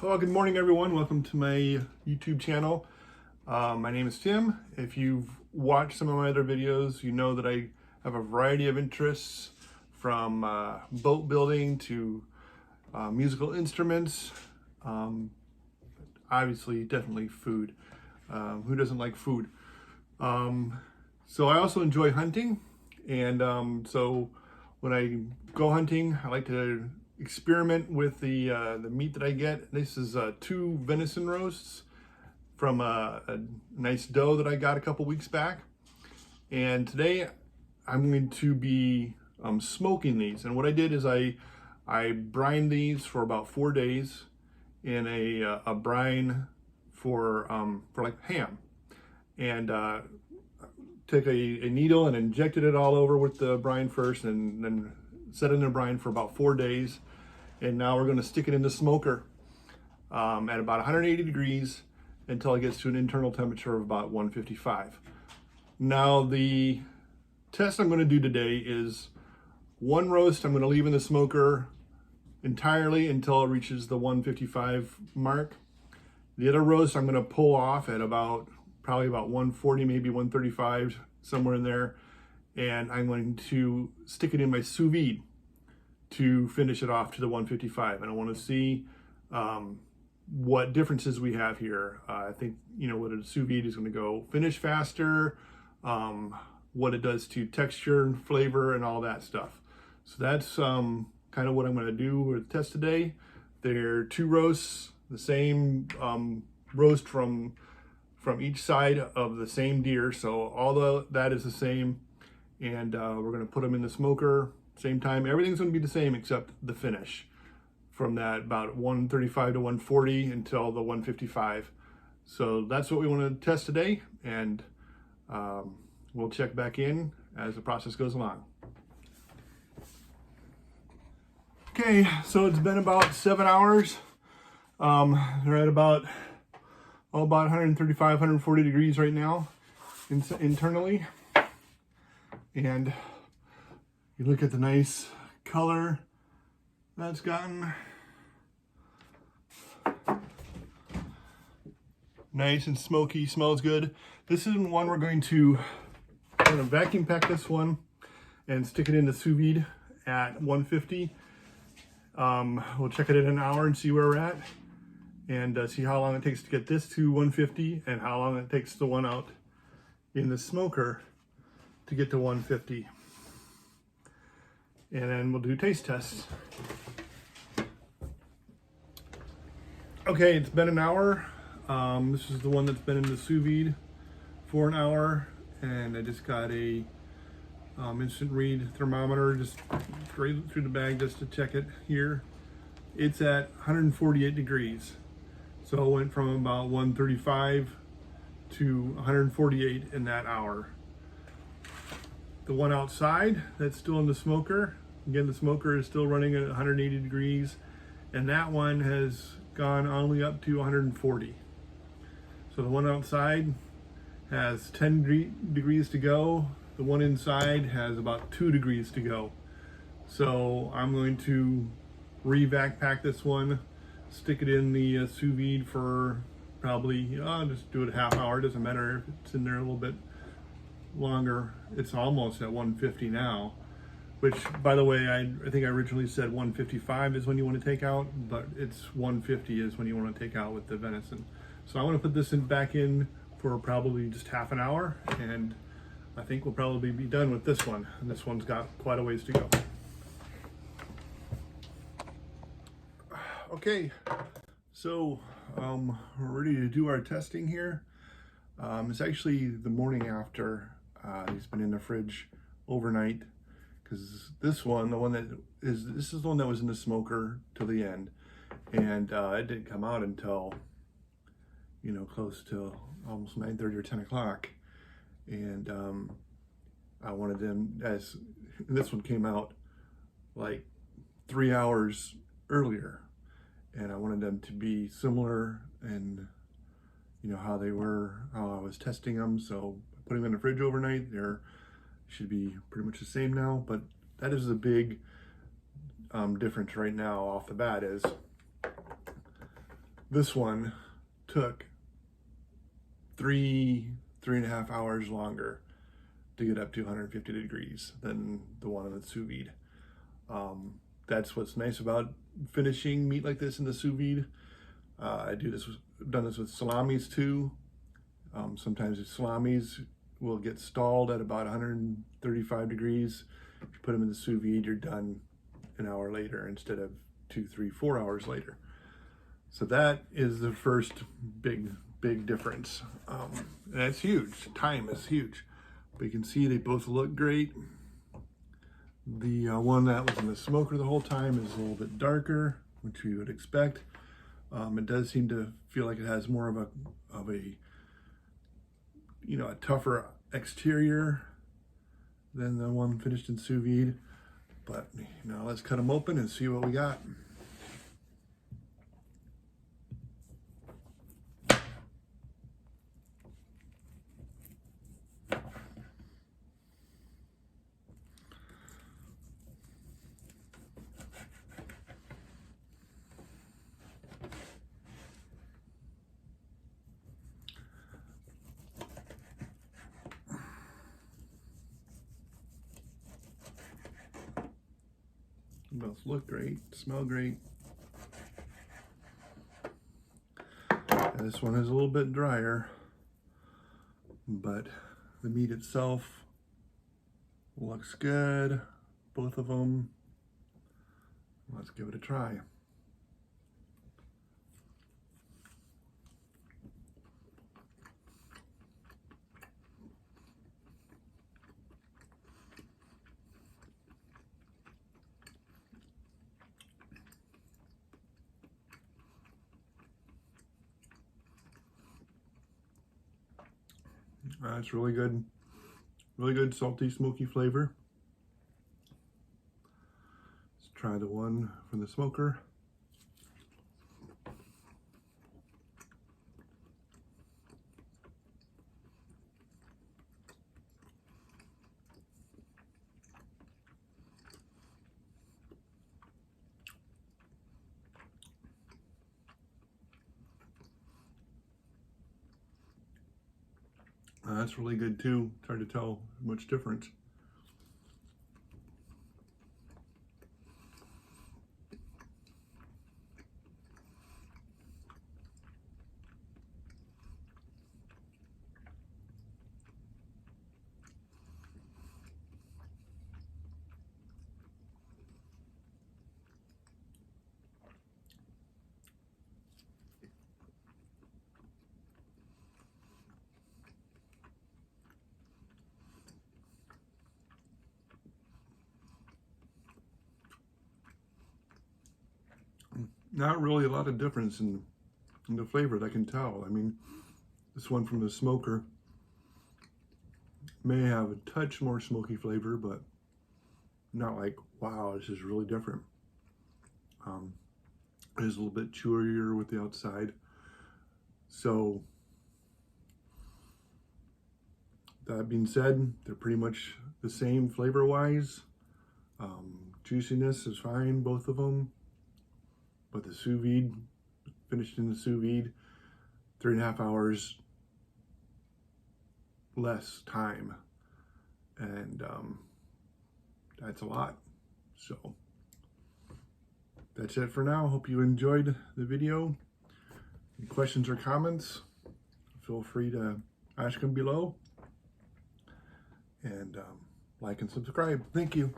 Well, good morning, everyone. Welcome to my YouTube channel. My name is Tim. If you've watched some of my other videos, you know that I have a variety of interests from boat building to musical instruments. Obviously, definitely food. Who doesn't like food? So I also enjoy hunting. And so when I go hunting, I like to experiment with the meat that I get. This is 2 venison roasts from a nice doe that I got a couple weeks back. And today I'm going to be smoking these. And what I did is I brined these for about 4 days in a brine for like ham. And took a needle and injected it all over with the brine first, and then set it in the brine for about 4 days. And now we're going to stick it in the smoker at about 180 degrees until it gets to an internal temperature of about 155. Now the test I'm going to do today is one roast I'm going to leave in the smoker entirely until it reaches the 155 mark. The other roast I'm going to pull off at probably about 140, maybe 135, somewhere in there. And I'm going to stick it in my sous vide to finish it off to the 155. And I want to see what differences we have here. I think, what a sous vide is going to go finish faster, what it does to texture and flavor and all that stuff. So that's kind of what I'm going to do with the test today. They're 2 roasts, the same roast from each side of the same deer. So all that is the same. And we're going to put them in the smoker same time. Everything's going to be the same except the finish from that about 135 to 140 until the 155. So that's what we want to test today, and we'll check back in as the process goes along. Okay, so it's been about 7 hours. They're at about 135, 140 degrees right now internally. And you look at the nice color that's gotten. Nice and smoky, smells good. This is one we're going to vacuum pack this one and stick it in the sous vide at 150. We'll check it in an hour and see where we're at, and see how long it takes to get this to 150 and how long it takes the one out in the smoker to get to 150. And then we'll do taste tests. Okay, it's been an hour. This is the one that's been in the sous vide for an hour, and I just got a instant read thermometer just straight through the bag just to check it here. It's at 148 degrees. So it went from about 135 to 148 in that hour. The one outside that's still in the smoker, again, the smoker is still running at 180 degrees, and that one has gone only up to 140. So the one outside has 10 degrees to go. The one inside has about 2 degrees to go. So I'm going to re-vac pack this one, stick it in the sous vide for probably, just do it a half hour. Doesn't matter if it's in there a little bit longer. It's almost at 150 now, which, by the way, I think I originally said 155 is when you want to take out, but it's 150 is when you want to take out with the venison. So I want to put this back in for probably just half an hour, and I think we'll probably be done with this one. And this one's got quite a ways to go. Okay, so we're ready to do our testing here. It's actually the morning after. He's been in the fridge overnight, because this is the one that was in the smoker till the end, and it didn't come out until close to almost 9:30 or 10 o'clock. And I wanted them, as this one came out like 3 hours earlier, and I wanted them to be similar, and how they were, how I was testing them. So putting them in the fridge overnight, they should be pretty much the same now. But that is a big difference right now off the bat, is This one took 3.5 hours longer to get up to 150 degrees than the one in the sous vide. That's what's nice about finishing meat like this in the sous vide. I've done this with salamis too. Sometimes the salamis will get stalled at about 135 degrees. If you put them in the sous vide, you're done an hour later instead of 2, 3, 4 hours later. So that is the first big difference. And that's huge. Time is huge. But you can see they both look great. The one that was in the smoker the whole time is a little bit darker, which we would expect. It does seem to feel like it has more of a a tougher exterior than the one finished in sous vide. But now let's cut them open and see what we got. Both look great, smell great. This one is a little bit drier, but the meat itself looks good. Both of them. Let's give it a try. It's really good salty, smoky flavor. Let's try the one from the smoker. That's really good too. It's hard to tell much difference. Not really a lot of difference in the flavor that I can tell. I mean, this one from the smoker may have a touch more smoky flavor, but not like, wow, this is really different. It is a little bit chewier with the outside. So that being said, they're pretty much the same flavor-wise. Juiciness is fine, both of them. But the sous vide, finished in the sous vide, 3.5 hours less time. And that's a lot. So that's it for now. Hope you enjoyed the video. Any questions or comments, feel free to ask them below. And like and subscribe. Thank you.